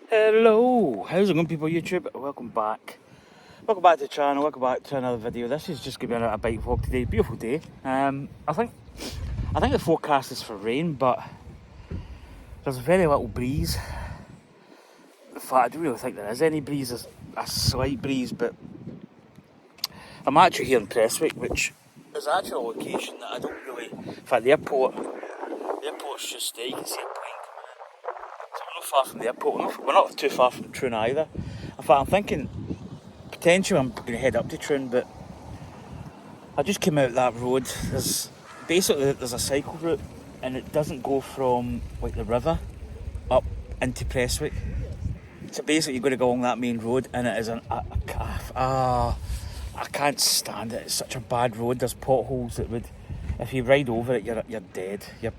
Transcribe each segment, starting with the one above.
Hello, how's it going, people? YouTube, welcome back. Welcome back to the channel. Welcome back to another video. This is just going to be a bike vlog today. Beautiful day. I think the forecast is for rain, but there's very little breeze. In fact, I don't really think there is any breeze. There's a slight breeze, but I'm actually here in Prestwick, which is actually a location that I don't really. In fact, the airport's just there. You can see a plane. So we're not far from the airport. We're not too far from Troon either. In fact, I'm thinking potentially I'm going to head up to Troon, but I just came out that road. There's a cycle route, and it doesn't go from like the river up into Prestwick. So basically, you're going to go along that main road, and it is I can't stand it. It's such a bad road. There's potholes that would, if you ride over it, you're dead. You're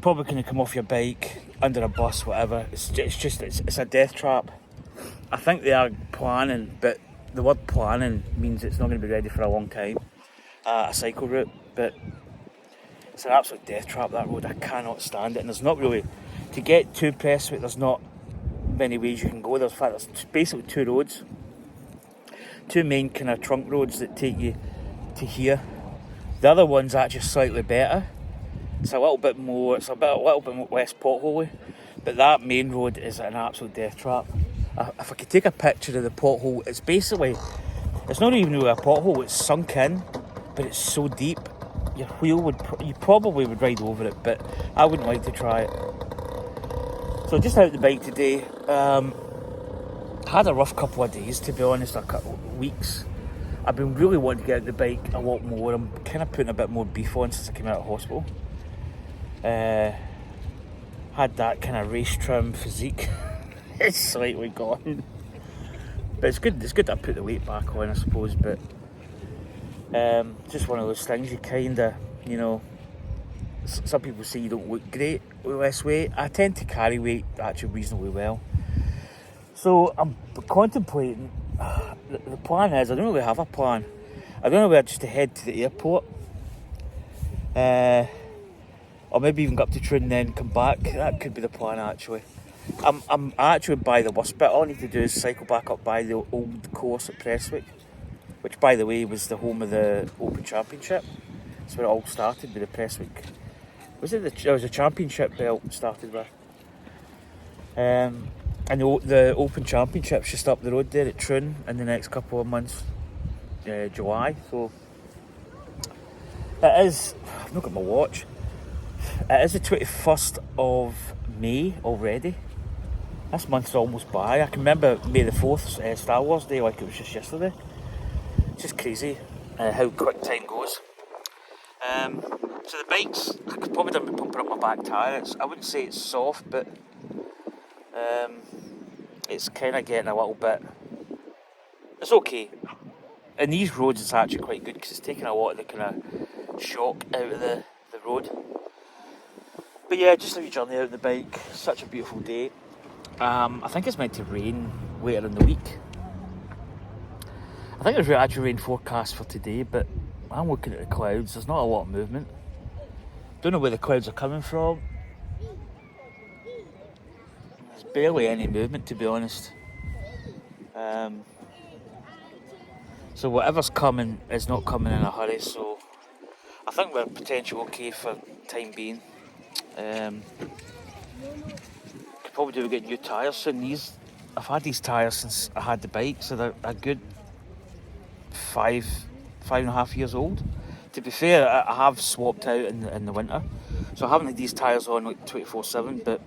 probably going to come off your bike, under a bus, whatever. It's a death trap. I think they are planning, but the word planning means it's not going to be ready for a long time. A cycle route, but it's an absolute death trap, that road. I cannot stand it, and there's not really, to get to Prestwick, there's not many ways you can go. There's basically two roads, two main kind of trunk roads that take you to here. The other one's actually slightly better. It's a little bit more less potholey, but that main road is an absolute death trap. If I could take a picture of the pothole, it's not even really a pothole, it's sunk in, but it's so deep, you probably would ride over it, but I wouldn't like to try it. So just out the bike today, had a rough couple of days, to be honest, a couple of weeks. I've been really wanting to get out the bike a lot more. I'm kind of putting a bit more beef on since I came out of hospital. Had that kind of race trim physique. It's slightly gone, but it's good that I put the weight back on, I suppose. But just one of those things, you kind of, some people say you don't look great with less weight. I tend to carry weight actually reasonably well, so I'm contemplating. The plan is, I don't really have a plan. I don't know whether just to head to the airport, or maybe even go up to Troon and then come back. That could be the plan, actually. I'm actually by the worst bit. All I need to do is cycle back up by the old course at Prestwick, which, by the way, was the home of the Open Championship. That's where it all started, with the Prestwick. There was a championship belt started with. And the Open Championship's just up the road there at Troon in the next couple of months, July. So it is. I've not got my watch. It is the 21st of May already. This month's almost by. I can remember May the 4th, Star Wars Day, like it was just yesterday. It's just crazy how quick time goes. So the bike's, I could probably done with pumping up my back tyre. I wouldn't say it's soft, but it's kind of getting a little bit. It's okay. In these roads, it's actually quite good because it's taking a lot of the kind of shock out of the road. But yeah, just a wee journey out on the bike. Such a beautiful day. I think it's meant to rain later in the week. I think there's actually rain forecast for today, but I'm looking at the clouds. There's not a lot of movement. Don't know where the clouds are coming from. There's barely any movement, to be honest. So whatever's coming is not coming in a hurry, so I think we're potentially okay for time being. Could probably do with getting new tyres soon. I've had these tyres since I had the bike, so they're a good 5.5 years old. To be fair, I have swapped out in the winter, so I haven't had these tyres on like 24/7, but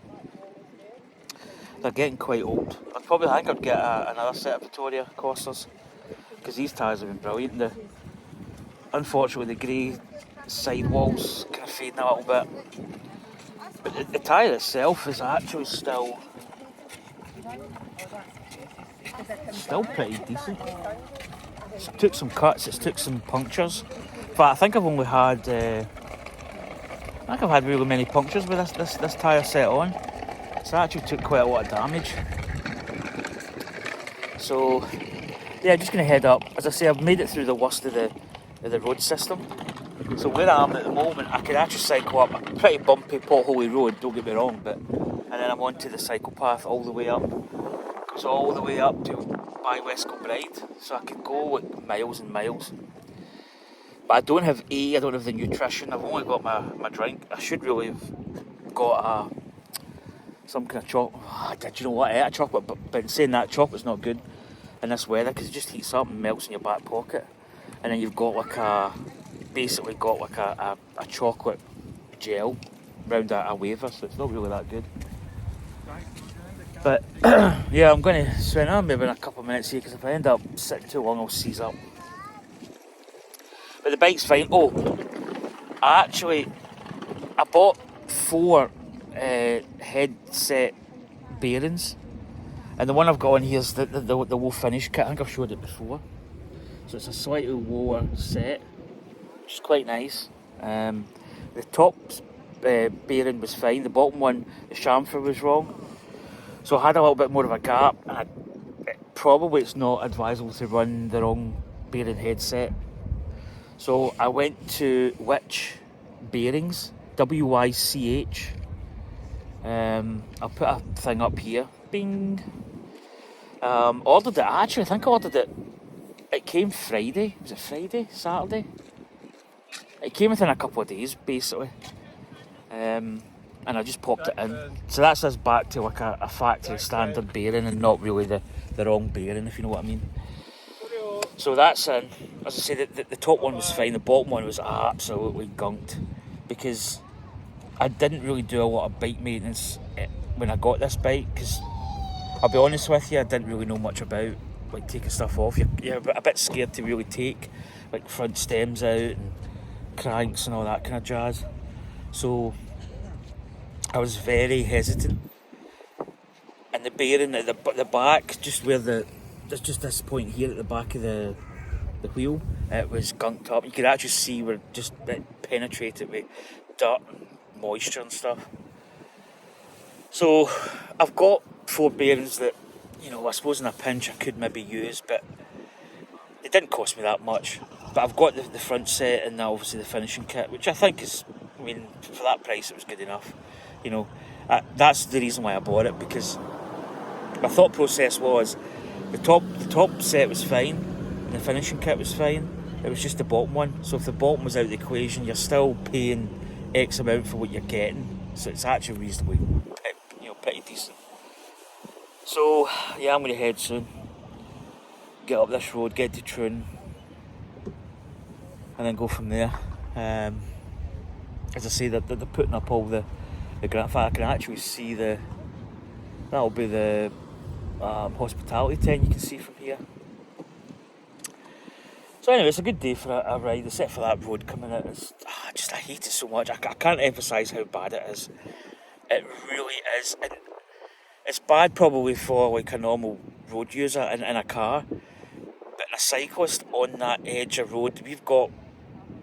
they're getting quite old. I think I'd get another set of Vittoria Corsas, because these tyres have been brilliant. Unfortunately, the grey sidewalls kind of fading a little bit. But the tyre itself is actually still pretty decent. It took some cuts, it took some punctures. But I think I've only had, really many punctures with this tyre set on. So it actually took quite a lot of damage. So yeah, just going to head up. As I say, I've made it through the worst of the road system. So where I am at the moment, I can actually cycle up a pretty bumpy, potholey road, don't get me wrong, but and then I'm onto the cycle path all the way up. Goes all the way up to by West Kilbride, so I could go like miles and miles. But I don't have I don't have the nutrition. I've only got my drink. I should really have got some kind of chocolate. Do you know what? I ate a chocolate, but in saying that, chocolate's not good in this weather because it just heats up and melts in your back pocket. And then you've got like basically got like a chocolate gel round a wafer, so it's not really that good. But yeah, I'm going to swing on maybe in a couple of minutes here because if I end up sitting too long, I'll seize up. But the bike's fine. Oh, I bought 4 headset bearings, and the one I've got on here is the low finish kit. I think I've showed it before. So it's a slightly lower set, which is quite nice. The top bearing was fine. The bottom one, the chamfer was wrong. So I had a little bit more of a gap, and probably it's not advisable to run the wrong bearing headset. So I went to Wich Bearings, WYCH. I'll put a thing up here. Bing. Ordered it. Actually, I think I ordered it. It came Friday. Was it Friday? Saturday? It came within a couple of days, basically. And I just popped it in. So that's us back to like a factory standard bearing and not really the wrong bearing, if you know what I mean. So that's in. As I say, the top one was fine. The bottom one was absolutely gunked because I didn't really do a lot of bike maintenance when I got this bike, because I'll be honest with you, I didn't really know much about like taking stuff off. You're a bit scared to really take like front stems out and cranks and all that kind of jazz. So I was very hesitant. And the bearing at the back, just where there's just this point here at the back of the wheel, it was gunked up. You could actually see where it penetrated with dirt and moisture and stuff. So I've got 4 bearings that, you know, I suppose in a pinch I could maybe use, but it didn't cost me that much. But I've got the front set and obviously the finishing kit, which I think is, I mean, for that price it was good enough. You know, that's the reason why I bought it, because my thought process was the top set was fine and the finishing kit was fine. It was just the bottom one. So if the bottom was out of the equation, you're still paying X amount for what you're getting. So it's actually reasonably, pretty decent. So yeah, I'm going to head soon. Get up this road, get to Troon, and then go from there. As I say, they're putting up all the grant. In fact, I can actually see that'll be the hospitality tent you can see from here. So anyway, it's a good day for a ride, except for that road coming out. I hate it so much. I can't emphasise how bad it is. It really is. And it's bad probably for like a normal road user in a car. But in a cyclist on that edge of road, we've got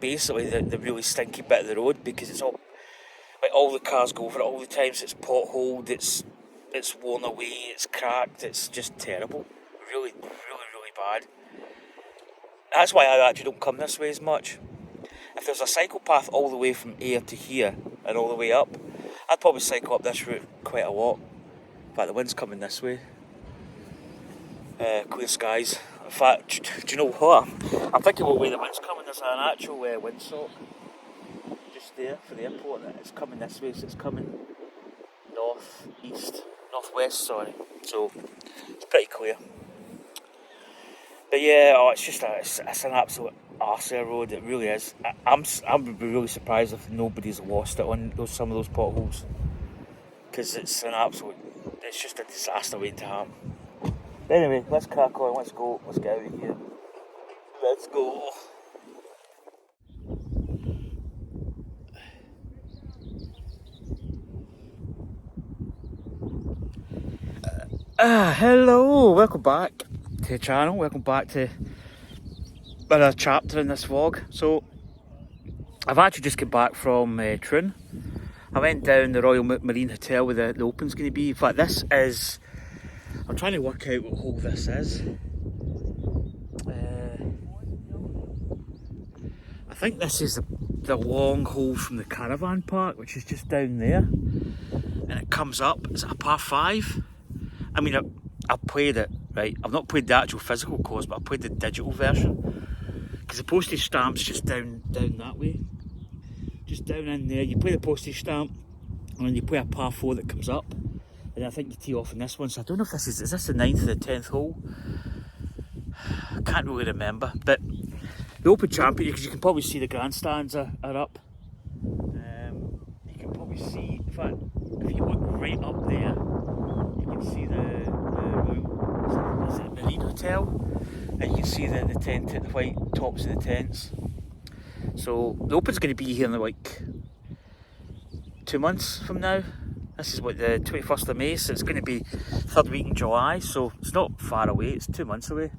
basically the really stinky bit of the road, because it's all, like, all the cars go over it all the time, so it's potholed, it's worn away, it's cracked, it's just terrible. Really, really, really bad. That's why I actually don't come this way as much. If there's a cycle path all the way from here to here and all the way up, I'd probably cycle up this route quite a lot. In fact, the wind's coming this way. Clear skies. In fact, do you know what? I'm thinking what way the wind's coming. There's an actual windsock just there for the airport. It's coming this way, so it's coming northwest, sorry. So it's pretty clear. But yeah, it's an absolute arsehour road. It really is. I'm really surprised if nobody's lost it on some of those potholes, because it's just a disaster waiting to happen. But anyway, let's crack on. Let's go. Let's get out of here. Let's go. Hello, welcome back to the channel. Welcome back to another chapter in this vlog. So I've actually just got back from Troon. I went down the Royal Marine Hotel where the Open's going to be. In fact, this is, I'm trying to work out what hole this is. I think this is the long hole from the caravan park, which is just down there, and it comes up. Is it a par 5? I mean, I've played it, right? I've not played the actual physical course, but I've played the digital version, because the postage stamp's just down that way, just down in there. You play the postage stamp, and then you play a par 4 that comes up, and I think you tee off in this one. So I don't know if this is this the 9th or the 10th hole? I can't really remember, but the Open Champion, because you can probably see the grandstands are up. You can probably see, in fact, if you look right up there, you can see the Royal, is it Marine Hotel? And you can see the tent, the white tops of the tents. So the Open's going to be here in like 2 months from now. This is what, the 21st of May, so it's going to be 3rd week in July, so it's not far away, it's 2 months away.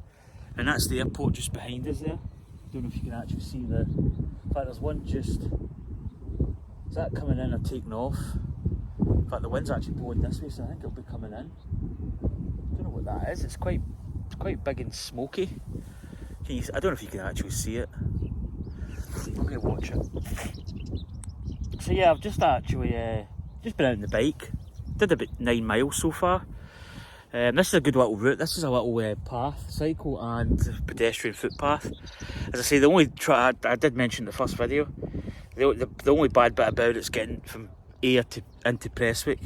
And that's the airport just behind us there. Don't know if you can actually see in fact there's one just, is that coming in or taking off? In fact the wind's actually blowing this way, so I think it'll be coming in. Don't know what that is, it's quite big and smoky. I don't know if you can actually see it. I'm going to watch it. So yeah, I've just actually just been out on the bike. Did about 9 miles so far. This is a good little route. This is a little path, cycle and pedestrian footpath. As I say, the only I did mention in the first video, the only bad bit about it's getting from Ayr into Prestwick,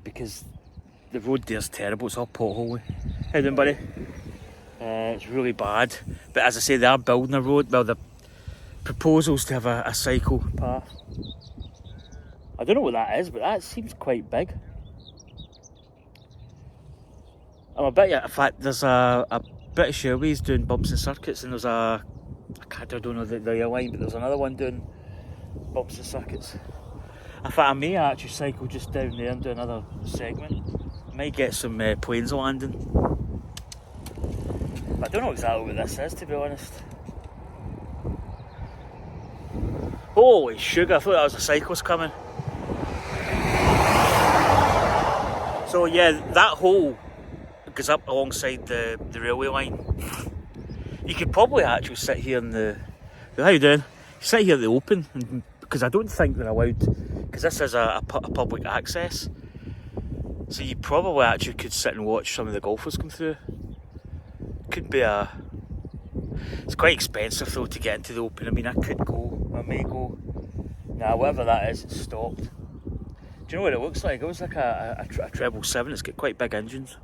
because the road there's terrible. It's all potholy. How doing, buddy? It's really bad. But as I say, they are building a road. Well, the proposals to have a cycle path. I don't know what that is, but that seems quite big. I bet you, in fact, there's a British Airways doing bumps and circuits, and there's I don't know the airline, but there's another one doing bumps and circuits. In fact, I may actually cycle just down there and do another segment. I might get some planes landing. But I don't know exactly what this is, to be honest. Holy sugar, I thought that was a cyclist coming. So yeah, that hole goes up alongside the railway line. You could probably actually sit here in the how you doing? Sit here at the Open, because I don't think they're allowed, because this is a public access. So you probably actually could sit and watch some of the golfers come through. Could be it's quite expensive though to get into the Open. I mean, I could go, I may go. Nah, whatever that is, it's stopped. Do you know what it looks like? It looks like a treble 7. It's got quite big engines.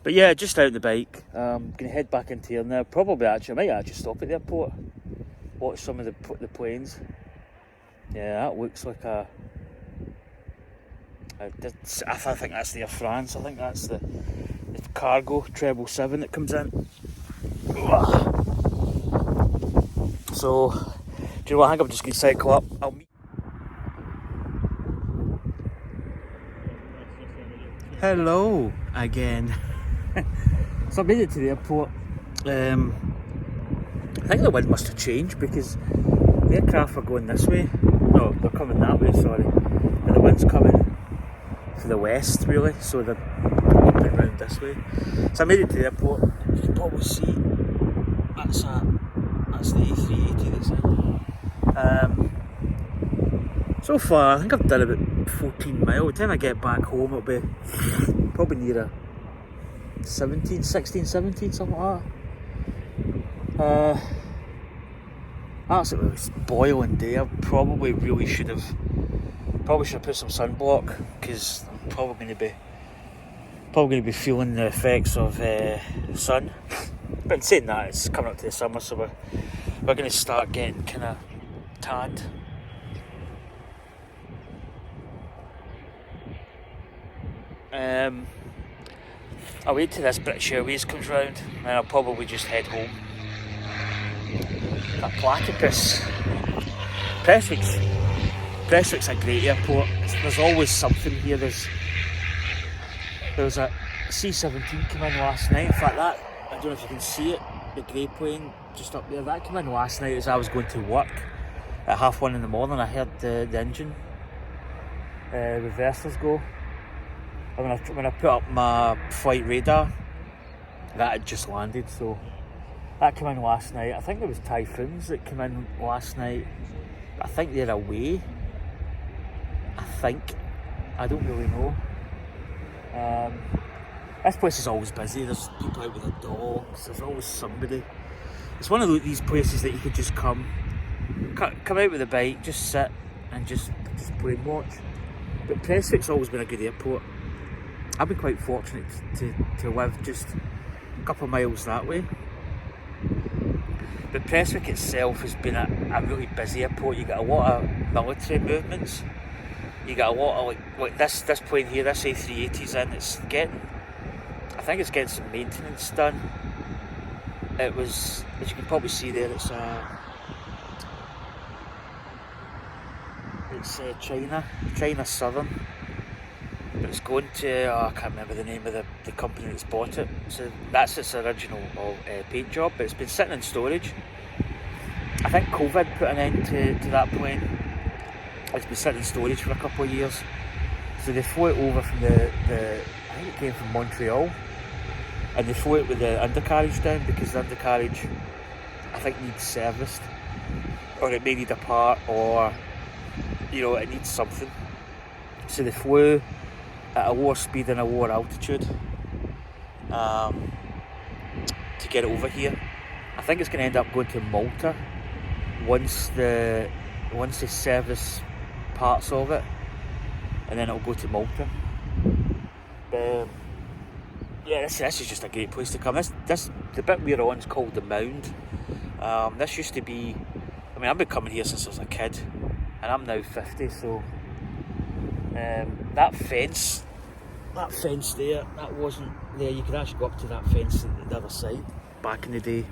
But yeah, just out on the bike. Gonna head back into here now. Probably I might actually stop at the airport, watch some of the planes. Yeah, that looks like I think that's the Air France. I think that's the cargo treble 7 that comes in. So, do you know what? I think I'm just gonna cycle up. I'll meet. Hello again. So I made it to the airport. I think the wind must have changed, because the aircraft are going this way. No, they're coming that way, sorry. And the wind's coming to the west, really, so they're up and round this way. So I made it to the airport. You can probably see that's the A380 that's in. So far, I think I've done about 14 miles. By the time I get back home, it'll be probably near 16, 17, something like that. Absolutely boiling day. I probably should have put some sunblock, because I'm probably going to be feeling the effects of sun. But in saying that, it's coming up to the summer, so we're going to start getting kind of tanned. I'll wait till this British Airways comes round, and I'll probably just head home. That platypus. Prestwick's a great airport. There's always something here. There was a C-17 came in last night. In fact, that, I don't know if you can see it, the grey plane just up there, that came in last night as I was going to work at 1:30 in the morning. I heard the engine reversers go. And when I put up my flight radar, that had just landed, so That came in last night. I think there was Typhoons that came in last night. I think they're away. I don't really know. This place is always busy. There's people out with their dogs. There's always somebody. It's one of these places that you could just come out with a bike, just sit and just play and watch. But Prestwick's always been a good airport. I've been quite fortunate to live just a couple of miles that way. But Prestwick itself has been a really busy airport. You get a lot of military movements. You get a lot of like this plane here, this A380's in. I think it's getting some maintenance done. It was, as you can probably see there, it's China Southern. But it's going to, I can't remember the name of the company that's bought it. So that's its original paint job, but it's been sitting in storage. I think COVID put an end to that plane. It's been sitting in storage for a couple of years. So they flew it over from I think it came from Montreal. And they flew it with the undercarriage down because the undercarriage, I think, needs serviced. Or it may need a part, or, it needs something. So they flew at a lower speed and a lower altitude to get it over here. I think it's going to end up going to Malta once they service parts of it, and then it'll go to Malta. Yeah, this is just a great place to come. The bit we're on is called the Mound. This used to be, I've been coming here since I was a kid, and I'm now 50, so that fence there, that wasn't there. You could actually go up to that fence at the other side back in the day.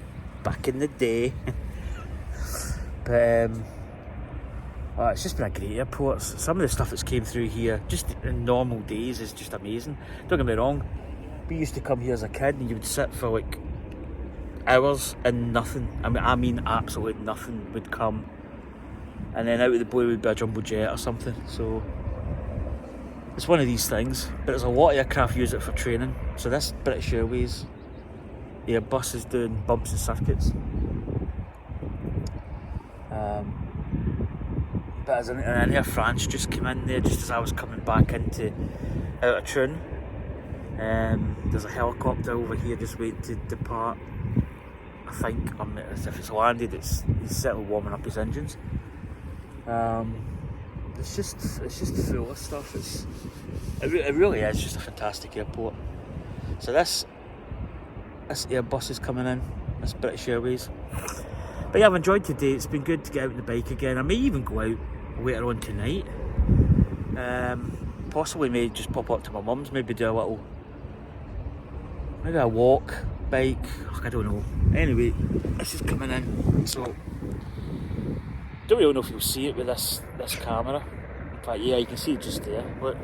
But it's just been a great airport. Some of the stuff that's came through here just in normal days is just amazing. Don't get me wrong, we used to come here as a kid and you would sit for like hours and nothing. I mean absolute nothing would come, and then out of the blue would be a jumbo jet or something. So it's one of these things. But there's a lot of aircraft use it for training. So this British Airways Airbus is doing bumps and circuits. But as an Air France just came in there just as I was coming back out of Troon. There's a helicopter over here just waiting to depart. I think as if it's landed, he's certainly warming up his engines. It's just full of stuff. It really is just a fantastic airport. So this Airbus is coming in, this British Airways. But yeah, I've enjoyed today. It's been good to get out on the bike again. I may even go out later on tonight. Possibly may just pop up to my mum's, maybe do a walk, bike, I don't know. Anyway, this is coming in, so don't really know if you'll see it with this camera. In fact, yeah, you can see it just there. Look,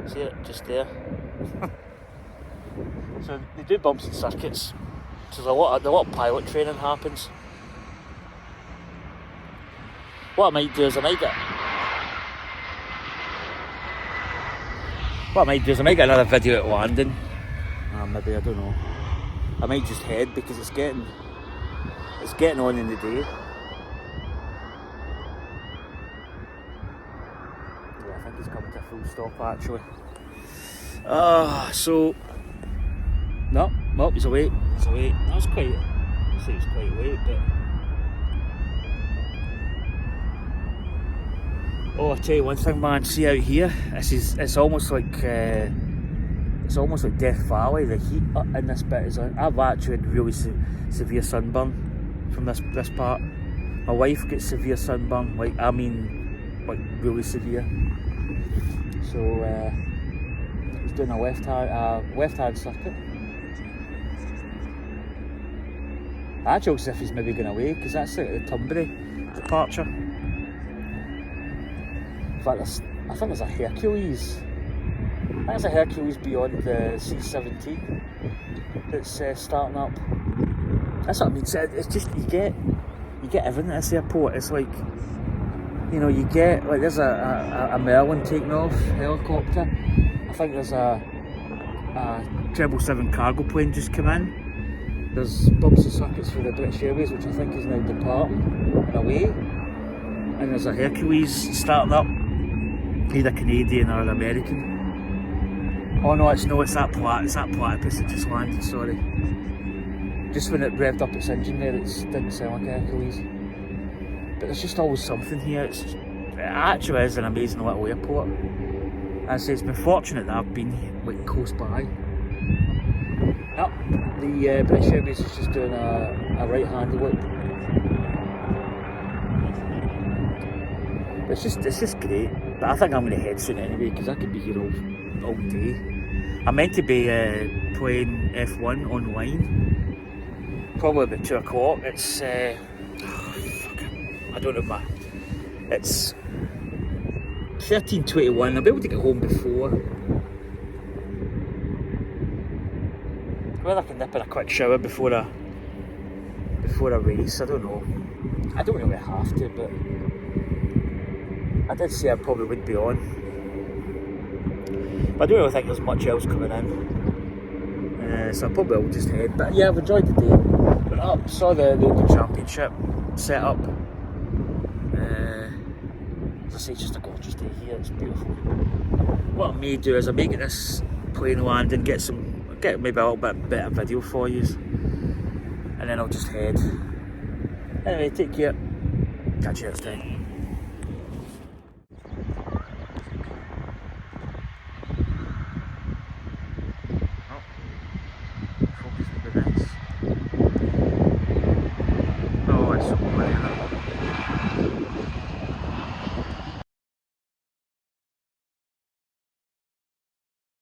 see it just there. So they do bumps and circuits. So there's a lot of pilot training happens. What I might do is I might get another video at landing. Maybe, I don't know. I might just head because it's getting on in the day. Yeah, I think it's coming to a full stop actually. So no, he's away. That was quite. I'd say it was quite late, but. Oh, I'll tell you one thing, man. See out here, it's almost like Death Valley. The heat in this bit is on. I've actually had really severe sunburn from this part. My wife gets severe sunburn, like really severe. So he's doing a left hand circuit. Actually, looks as if he's maybe going away because that's like the Tunbury departure. In fact, I think there's a Hercules. There's a Hercules beyond the C-17 that's starting up. That's what I mean. It's just you get everything at this airport. It's like, you get like there's a Merlin taking off helicopter. I think there's a 777 cargo plane just come in. There's bumps and circuits for the British Airways, which I think is now departing in a way. And there's a Hercules starting up, either Canadian or American. Oh no, it's that platypus that just landed, sorry. Just when it revved up its engine there, it didn't sound like a Hercules. But there's just always something here. It actually is an amazing little airport. As I say, it's been fortunate that I've been like close by. Yep, the British Airways is just doing a right-hand loop. It's just great. But I think I'm going to head soon anyway, because I could be here all day. I'm meant to be playing F1 online, probably about 2 o'clock. It's I don't know, it's 13:21. I'll be able to get home before. Whether I can nip in a quick shower before a race, I don't know. I don't really have to, but I did say I probably would be on. But I don't really think there's much else coming in. So I probably will just head. But yeah, I've enjoyed the day. Went up, saw the Open Championship set up. As I say, it's just a gorgeous day here, it's beautiful. What I may do is I may get this plane landing, get maybe a little bit better video for you, and then I'll just head. Anyway, take care. Catch you next time.